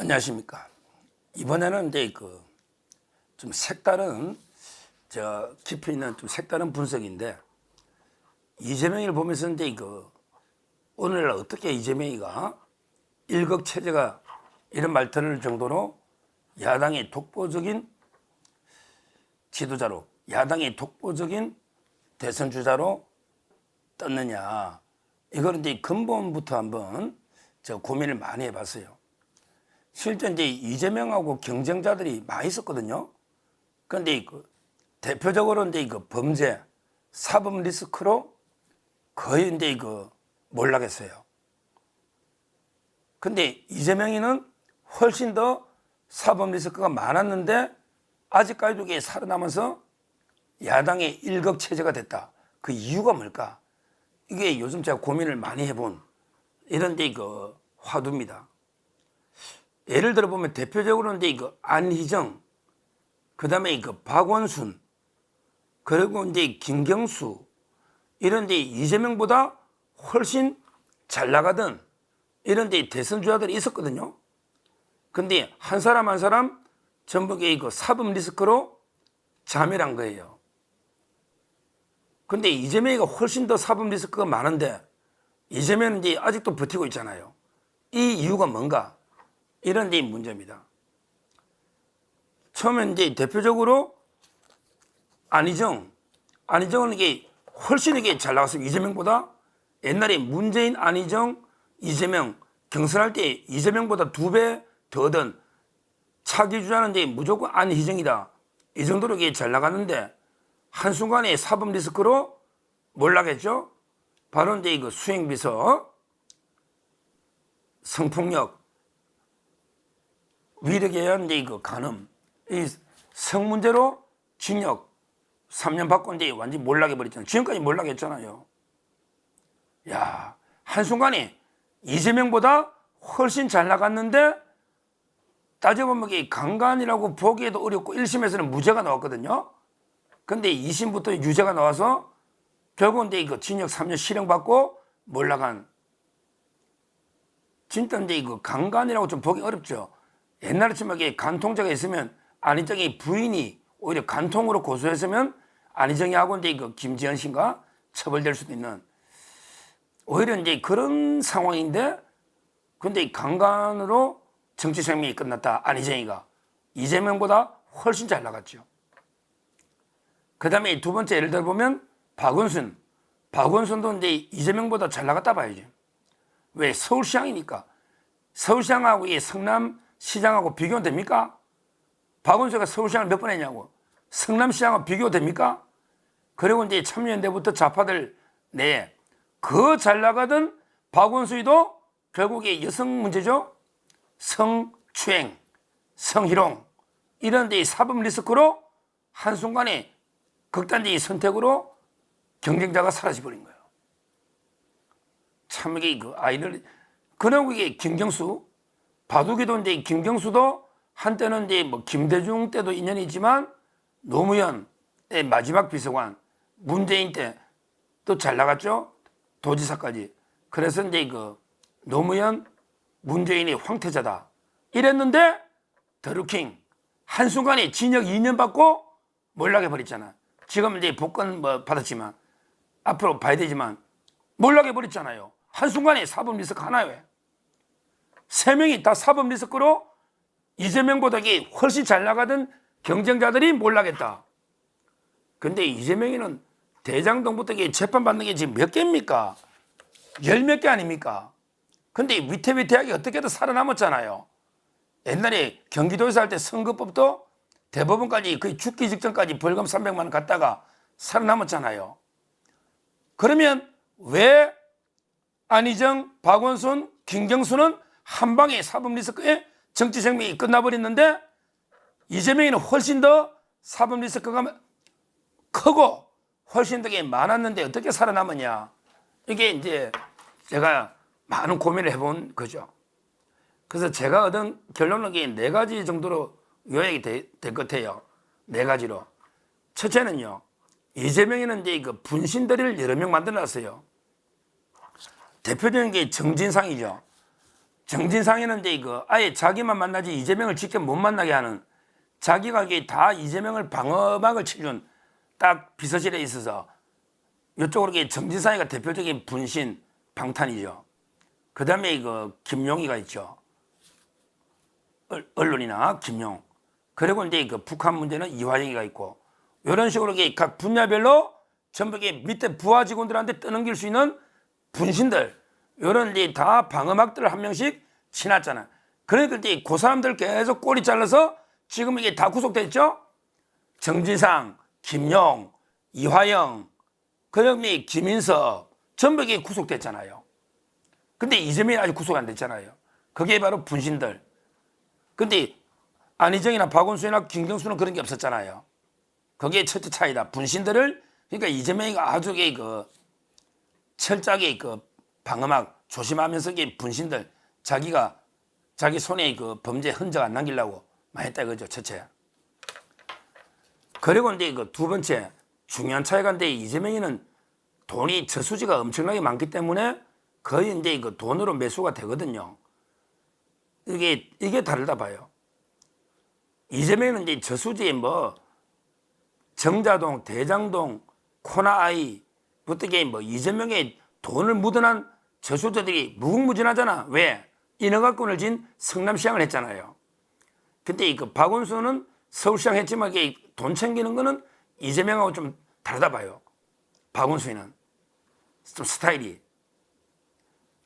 안녕하십니까. 이번에는 이제 좀 색다른 깊이 있는 좀 색다른 분석인데, 이재명이를 보면서 이제 오늘날 어떻게 이재명이가 일극 체제가 이런 말 들을 정도로 야당의 독보적인 지도자로, 야당의 독보적인 대선 주자로 떴느냐, 이걸 이제 근본부터 한번 고민을 많이 해봤어요. 실제 이제 이재명하고 경쟁자들이 많이 있었거든요. 그런데 대표적으로 이제 범죄, 사법 리스크로 거의 이제 몰락했어요. 근데 이재명이는 훨씬 더 사법 리스크가 많았는데 아직까지도 이게 살아남아서 야당의 일극 체제가 됐다. 그 이유가 뭘까? 이게 요즘 제가 고민을 많이 해본 이런 데 화두입니다. 예를 들어 보면 대표적으로 이제 안희정, 그 다음에 박원순, 그리고 이제 김경수, 이런 데 이재명보다 훨씬 잘 나가던 이런 데 대선 주자들이 있었거든요. 근데 한 사람 한 사람 전부 사법 리스크로 자멸한 거예요. 근데 이재명이가 훨씬 더 사법 리스크가 많은데 이재명은 이제 아직도 버티고 있잖아요. 이 이유가 뭔가? 이런 데 문제입니다. 처음엔 이제 대표적으로 안희정은 이게 훨씬 잘 나갔어요. 이재명보다. 옛날에 문재인, 안희정, 이재명 경선할 때 이재명보다 2배 더 얻은 차기 주자는 이제 무조건 안희정이다. 이 정도로 잘 나갔는데 한순간에 사법 리스크로 몰락했죠. 바로 이제 수행비서, 성폭력, 위력에 의한 이제 간음, 이 성문제로 징역 3년 받고 이제 완전히 몰락해버렸잖아요. 지금까지 몰락했잖아요. 야, 한순간에 이재명보다 훨씬 잘 나갔는데 따져보면 이게 강간이라고 보기에도 어렵고 1심에서는 무죄가 나왔거든요. 근데 2심부터 유죄가 나와서 결국은 이제 징역 3년 실형받고 몰락한. 진짜 이제 강간이라고 좀 보기 어렵죠. 옛날에 치면 간통죄가 있으면 안희정의 부인이 오히려 간통으로 고소했으면 안희정이하고 이제 김지현 씨가 처벌될 수도 있는, 오히려 이제 그런 상황인데, 근데 강간으로 정치 생명이 끝났다. 안희정이가 이재명보다 훨씬 잘 나갔죠. 그 다음에 두 번째 예를 들어 보면 박원순도 이제 이재명보다 잘 나갔다 봐야죠. 왜? 서울시장이니까. 서울시장하고 이 성남시장하고 비교는 됩니까? 박원순가 서울시장을 몇 번 했냐고. 성남시장하고 비교됩니까? 그리고 이제 참여연대부터 좌파들 내에 그 잘 나가던 박원순이도 결국에 여성 문제죠. 성추행, 성희롱, 이런 데 사법 리스크로 한순간에 극단적인 선택으로 경쟁자가 사라져버린 거예요. 참 이게 아이들, 그리고 이게 김경수, 바둑이도 이제 김경수도 한때는 이제 김대중 때도 인연이 있지만 노무현의 마지막 비서관, 문재인 때 또 잘 나갔죠. 도지사까지. 그래서 이제 노무현, 문재인이 황태자다 이랬는데 더루킹 한순간에 징역 2년 받고 몰락해버렸잖아. 지금 이제 복권 받았지만 앞으로 봐야 되지만 몰락해버렸잖아요. 한순간에 사법 리스크 하나에 3명이 다 사법 리스크로 이재명보다 훨씬 잘 나가던 경쟁자들이 몰락했다. 근데 이재명이는 대장동부터 재판받는 게 지금 몇 개입니까? 10몇 개 아닙니까? 근데 위태위태하게 어떻게든 살아남았잖아요. 옛날에 경기도에서 할 때 선거법도 대법원까지 거의 죽기 직전까지 벌금 300만 원 갔다가 살아남았잖아요. 그러면 왜 안희정, 박원순, 김경수는 한 방에 사법 리스크에 정치 생명이 끝나버렸는데 이재명이는 훨씬 더 사법 리스크가 크고 훨씬 더 많았는데 어떻게 살아남았냐. 이게 이제 제가 많은 고민을 해본 거죠. 그래서 제가 얻은 결론은 4가지 정도로 요약이 될 것 같아요. 4가지로. 첫째는요, 이재명이는 이제 분신들을 여러 명 만들어놨어요. 대표적인 게 정진상이죠. 정진상에는 이제 아예 자기만 만나지 이재명을 직접 못 만나게 하는, 자기가 이게 다 이재명을 방어막을 치준 딱 비서실에 있어서 이쪽으로 정진상이가 대표적인 분신 방탄이죠. 그 다음에 김용희가 있죠. 언론이나 김용. 그리고 이제 북한 문제는 이화영이가 있고, 이런 식으로 각 분야별로 전부 밑에 부하 직원들한테 떠넘길 수 있는 분신들, 이런 이제 다 방어막들을 한 명씩 치놨잖아. 그러니까 이제 그 사람들 계속 꼬리 잘라서 지금 이게 다 구속됐죠? 정진상, 김용, 이화영, 그다음에 김인석, 전부 이게 구속됐잖아요. 근데 이재명이 아직 구속 안 됐잖아요. 그게 바로 분신들. 근데 안희정이나 박원순이나 김경수는 그런 게 없었잖아요. 그게 첫째 차이다. 분신들을, 그러니까 이재명이 아주 철저하게 방어막 조심하면서 분신들, 자기 손에 범죄 흔적 안 남기려고 많이 했다 이거죠. 첫째. 그리고 이제 두 번째 중요한 차이가 있는데, 이재명이는 돈이 저수지가 엄청나게 많기 때문에 거의 이제 돈으로 매수가 되거든요. 이게 다르다 봐요. 이재명은 이제 저수지에 정자동, 대장동, 코나아이부터 이재명의 돈을 묻어난 저수지들이 무궁무진하잖아. 왜? 인허가권을 진 성남시장을 했잖아요. 근데 박원순은 서울시장 했지만 돈 챙기는 거는 이재명하고 좀 다르다 봐요. 박원순이는 좀 스타일이.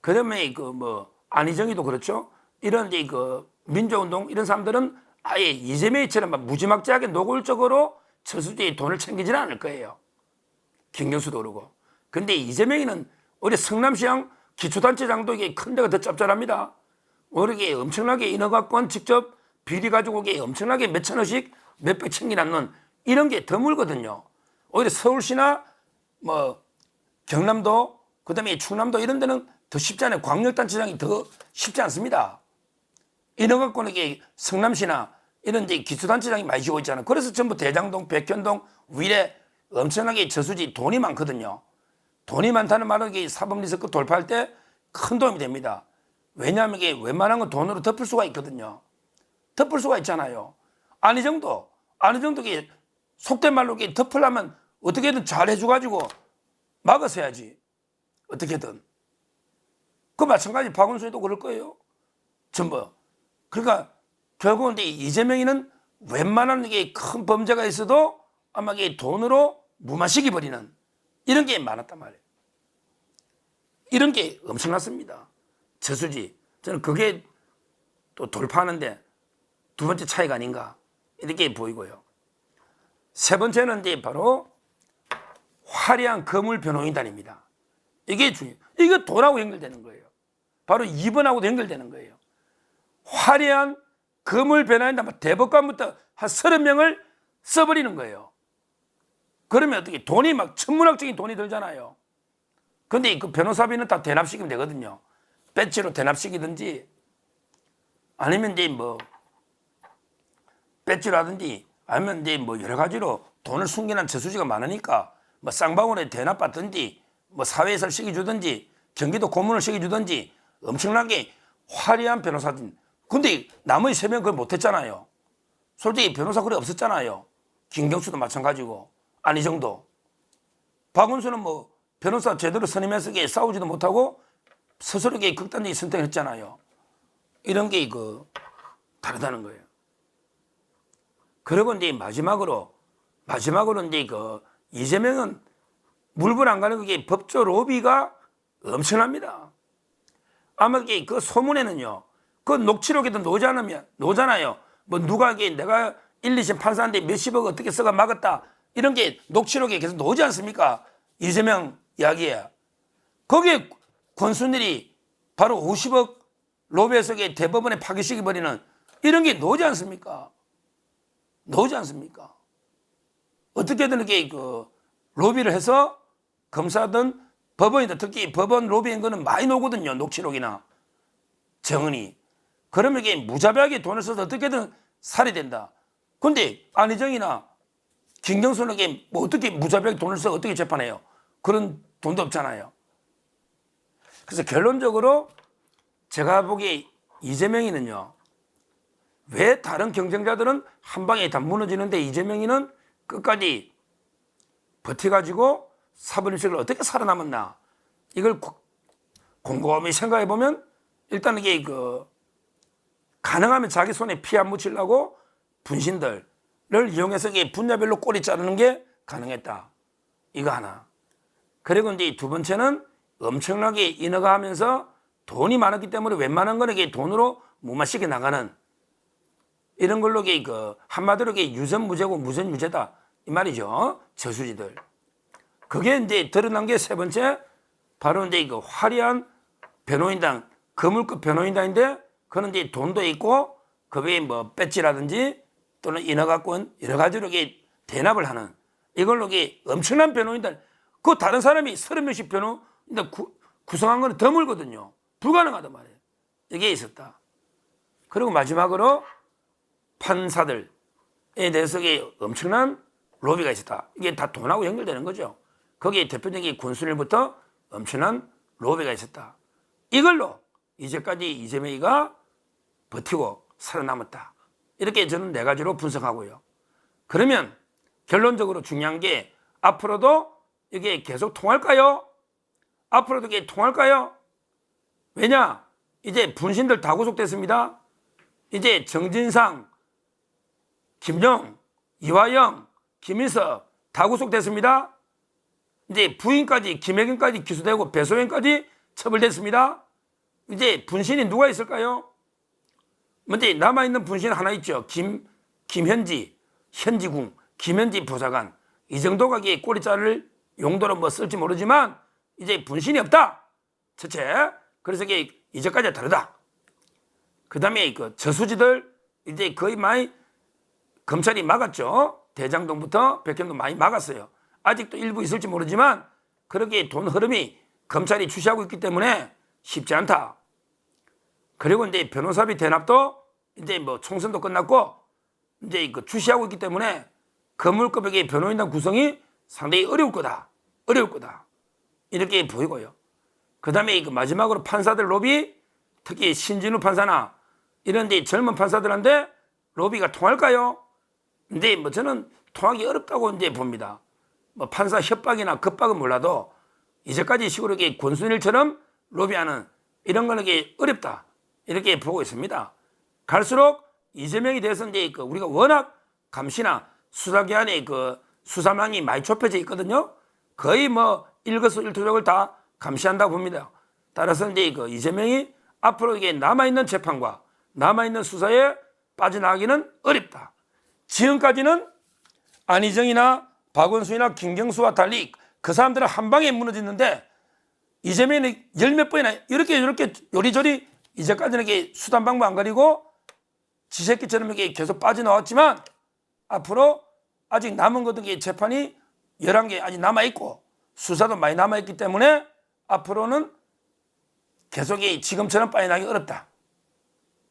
그 다음에 안희정이도 그렇죠. 이런 이제 민주운동 이런 사람들은 아예 이재명이처럼 무지막지하게 노골적으로 저수지에 돈을 챙기지는 않을 거예요. 김경수도 그러고. 근데 이재명이는 우리 성남시장 기초단체장도 큰 데가 더 짭짤합니다. 우리 엄청나게 인허가권 직접 비리 가지고 엄청나게 몇천원씩 몇백 챙겨놨는 이런 게 드물거든요. 오히려 서울시나 경남도, 그 다음에 충남도 이런 데는 더 쉽지 않아요. 광역단체장이 더 쉽지 않습니다. 인허가권에게 성남시나 이런 데 기초단체장이 많이 지고 있잖아요. 그래서 전부 대장동, 백현동, 위례 엄청나게 저수지 돈이 많거든요. 돈이 많다는 말은 사법리스크 돌파할 때 큰 도움이 됩니다. 왜냐하면 웬만한 건 돈으로 덮을 수가 있거든요. 덮을 수가 있잖아요. 안희정도 속된 말로 덮으려면 어떻게든 잘 해줘가지고 막아서야지. 어떻게든. 그 마찬가지 박원순이도 그럴 거예요. 전부. 그러니까 결국은 이재명이는 웬만한 큰 범죄가 있어도 아마 돈으로 무마시키 버리는 이런 게 많았단 말이에요. 이런 게 엄청났습니다. 저수지. 저는 그게 또 돌파하는데 두 번째 차이가 아닌가 이렇게 보이고요. 세 번째는 이제 바로 화려한 거물 변호인단입니다. 이게 중요해요. 이게 돈하고 연결되는 거예요. 바로 2번하고도 연결되는 거예요. 화려한 거물 변호인단 대법관부터 한 30명을 써버리는 거예요. 그러면 어떻게 돈이 천문학적인 돈이 들잖아요. 근데 그 변호사비는 다 대납시키면 되거든요. 배지로 대납시키든지 아니면 이제 배지라든지 아니면 이제 여러 가지로 돈을 숨겨놓은 저수지가 많으니까 쌍방울에 대납받든지 사회에서 시켜주든지 경기도 고문을 시켜주든지 엄청나게 화려한 변호사진. 근데 나머지 3명 그걸 못했잖아요. 솔직히 변호사 그래 없었잖아요. 김경수도 마찬가지고 안희정도. 박원순은 변호사 제대로 선임해서 싸우지도 못하고 스스로 극단적인 선택을 했잖아요. 이런 게 다르다는 거예요. 그리고 이제 마지막으로 이제 이재명은 물불 안 가는 게 법조 로비가 엄청납니다. 아마 그 소문에는요, 그 녹취록에도 노잖아요. 누가 내가 1, 2심 판사한테 몇십억 어떻게 써가 막았다. 이런 게 녹취록에 계속 나오지 않습니까? 이재명 이야기에. 거기에 권순일이 바로 50억 로비에서 대법원에 파기시켜버리는 이런 게 나오지 않습니까? 어떻게든 이렇게 로비를 해서 검사든 법원이든 특히 법원 로비인 거는 많이 나오거든요. 녹취록이나 정은이. 그러면 이게 무자비하게 돈을 써서 어떻게든 살이 된다. 근데 안희정이나 김경수는 어떻게 무자비하게 돈을 써서 어떻게 재판해요? 그런 돈도 없잖아요. 그래서 결론적으로 제가 보기에 이재명이는요, 왜 다른 경쟁자들은 한 방에 다 무너지는데 이재명이는 끝까지 버텨가지고 사법인식을 어떻게 살아남았나? 이걸 곰곰이 생각해 보면 일단 이게 가능하면 자기 손에 피 안 묻히려고 분신들을 이용해서 이게 분야별로 꼬리 자르는 게 가능했다. 이거 하나. 그리고 이제 두 번째는 엄청나게 인허가 하면서 돈이 많았기 때문에 웬만한 거는 이게 돈으로 무마시게 나가는 이런 걸로 이게 한마디로 이게 유전무죄고 무전유죄다. 이 말이죠. 저수지들. 그게 이제 드러난 게 세 번째, 바로 이제 화려한 변호인단, 거물급 변호인단인데, 그는 이제 돈도 있고, 그 외에 뭐 배지라든지 또는 인허가권 여러 가지로 이게 대납을 하는 이걸로 이게 엄청난 변호인단, 그 다른 사람이 30명씩 변호인단 구성한 거는 더 멀거든요. 불가능하단 말이에요. 이게 있었다. 그리고 마지막으로 판사들에 대해서 이게 엄청난 로비가 있었다. 이게 다 돈하고 연결되는 거죠. 거기에 대표적인 권순일부터 엄청난 로비가 있었다. 이걸로 이제까지 이재명이가 버티고 살아남았다. 이렇게 저는 네 가지로 분석하고요. 그러면 결론적으로 중요한 게 앞으로도 이게 계속 통할까요? 앞으로도 이게 통할까요? 왜냐? 이제 분신들 다 구속됐습니다. 이제 정진상, 김용, 이화영, 김인석 다 구속됐습니다. 이제 부인까지 김혜경까지 기소되고 배소연까지 처벌됐습니다. 이제 분신이 누가 있을까요? 먼저 남아있는 분신 하나 있죠. 김현지, 현지궁, 김현지 보좌관. 이 정도가 꼬리 자를 용도로 뭐 쓸지 모르지만 이제 분신이 없다. 첫째. 그래서 이게 이제까지와 다르다. 그 다음에 저수지들 이제 거의 많이 검찰이 막았죠. 대장동부터 백현동 많이 막았어요. 아직도 일부 있을지 모르지만 그렇게 돈 흐름이 검찰이 주시하고 있기 때문에 쉽지 않다. 그리고 이제 변호사비 대납도 이제 뭐 총선도 끝났고 이제 주시하고 있기 때문에 거물급의 변호인단 구성이 상당히 어려울 거다. 어려울 거다. 이렇게 보이고요. 그 다음에 마지막으로 판사들 로비, 특히 신진우 판사나 이런 데 젊은 판사들한테 로비가 통할까요? 근데 뭐 저는 통하기 어렵다고 이제 봅니다. 뭐 판사 협박이나 겁박은 몰라도 이제까지 식으로 이렇게 권순일처럼 로비하는 이런 거는 이게 어렵다. 이렇게 보고 있습니다. 갈수록 이재명에 대해서 이제 우리가 워낙 감시나 수사기관의 수사망이 많이 좁혀져 있거든요. 거의 뭐 일거수일투족을 다 감시한다고 봅니다. 따라서 이제 이재명이 앞으로 이게 남아있는 재판과 남아있는 수사에 빠져나가기는 어렵다. 지금까지는 안희정이나 박원순이나 김경수와 달리 그 사람들은 한 방에 무너졌는데 이재명이 열몇 번이나 이렇게 요리조리 이제까지는 이게 수단 방법 안 가리고 지새끼처럼 이렇게 계속 빠져나왔지만 앞으로 아직 남은 것들 재판이 11개 아직 남아있고 수사도 많이 남아있기 때문에 앞으로는 계속 지금처럼 빠져나가기 어렵다.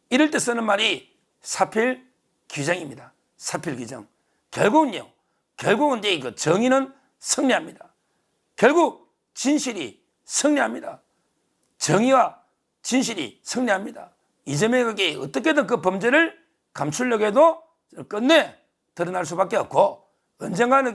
이럴 때 쓰는 말이 사필 규정입니다. 사필 규정. 결국은요. 결국은 이제 정의는 승리합니다. 결국 진실이 승리합니다. 정의와 진실이 승리합니다. 이재명에게 어떻게든 그 범죄를 감추려고 해도 끝내 드러날 수밖에 없고 언젠가는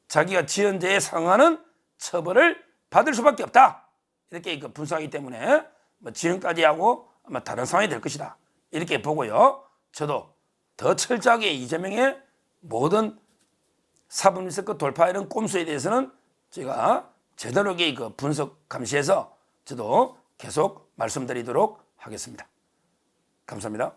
자기가 지은 죄에 상응하는 처벌을 받을 수밖에 없다. 이렇게 분석하기 때문에 뭐 지금까지 하고 아마 다른 상황이 될 것이다. 이렇게 보고요. 저도 더 철저하게 이재명의 모든 사법리스크 돌파 이런 꼼수에 대해서는 제가 제대로 분석 감시해서 저도 계속 말씀드리도록 하겠습니다. 감사합니다.